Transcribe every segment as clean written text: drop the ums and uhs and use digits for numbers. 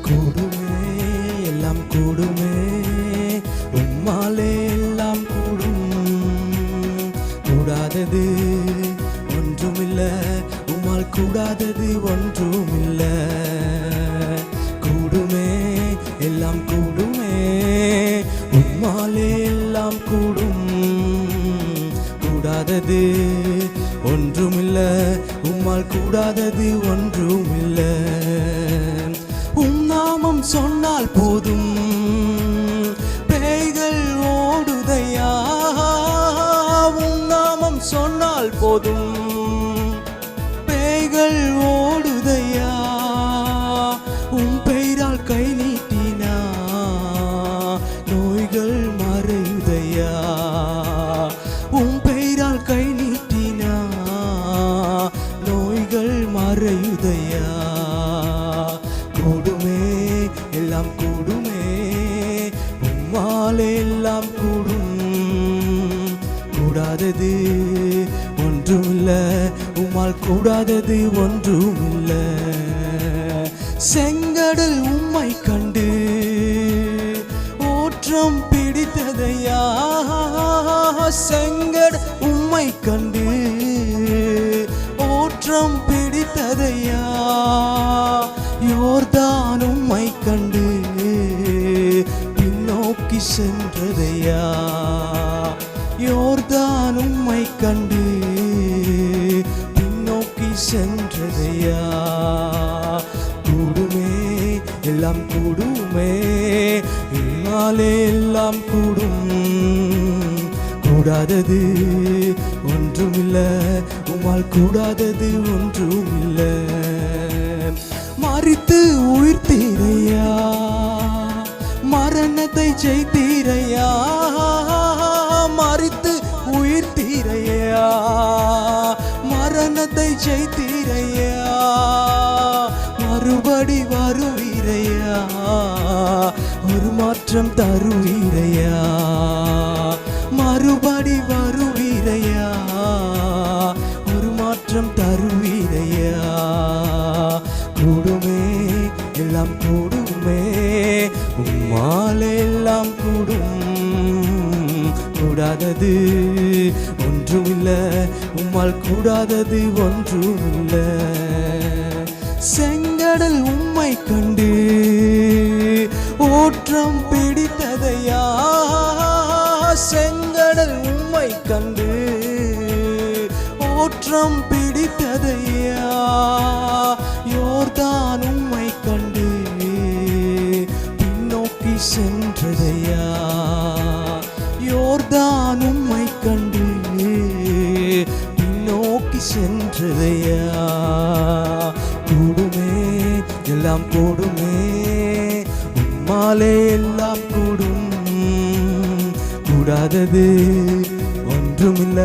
கூடுமே எல்லாம் கூடுமே, உம்மாலே எல்லாம் கூடும். கூடாதது ஒன்றுமில்ல, உம்மால் கூடாதது ஒன்றுமில்ல. கூடுமே எல்லாம் கூடுமே, உம்மாலே எல்லாம் கூடும். கூடாதது ஒன்றுமில்ல, உம்மால் கூடாதது ஒன்றுமில்ல. உம் நாமம் சொன்னால் போதும், பேய்கள் ஓடுதையா. உம் நாமம் சொன்னால் போதும், பேய்கள் ஓடுதையா. உம் பெயரால் கை நீட்டினா நோய்கள் மறையுதையா. உம் பெயரால் கை நீட்டினா நோய்கள் மறையுதையா. கூடுமே எல்லாம் கூடுமே, உம்மாலே எல்லாம் கூடும். கூடாதது ஒன்றுமில்ல, உம்மால் கூடாதது ஒன்றுமில்ல. செங்கடல் உம்மை கண்டு ஓற்றம் பிடித்ததையா. செங்கடல் உம்மை கண்டு ஓற்றம் பிடித்ததையா. யோர்தான் உம்மை கண்டு பின்னோக்கி சென்றதையா. யோர்தான் உம்மை கண்டு பின்னோக்கி சென்றதையா. கூடுமே எல்லாம் கூடுமே, உம்மாலே எல்லாம் கூடும். கூடாதது ஒன்றுமில்ல, உம்மால் கூடாதது ஒன்றுமில்ல. மரித்து உயிர்த்தீரையா, மரணத்தை ஜெயித்தீரையா. மரித்து உயிர்த்தீரையா, மரணத்தை ஜெயித்தீரையா. மறுபடி வருவீரையா, ஒரு மாற்றம் தருவீரையா. மறுபடி வருவீரையா, ஒரு மாற்றம் தருவீரையா. கூடுமே எல்லாம் கூடுமே, உம்மாலே எல்லாம் கூடும். கூடாதது ஒன்றுமில்ல, உம்மால் கூடாதது ஒன்றுமில்ல. செங்கடல் உம்மை கண்டு ஓற்றம் பிடித்ததையா. செங்கடல் உம்மை கண்டு ஓற்றம் பிடித்ததையா. யோர்தான் உம்மை கண்டு பின்னோக்கி சென்றதையா. யோர்தான் உம்மை கண்டு பின்னோக்கி சென்றதையா. கூடுமே எல்லாம் கூடுமே, உம்மாலே எல்லாம் கூடும். கூடாதது ஒன்றுமில்ல,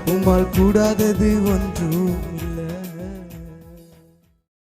உம்மால் கூடாதது ஒன்றும்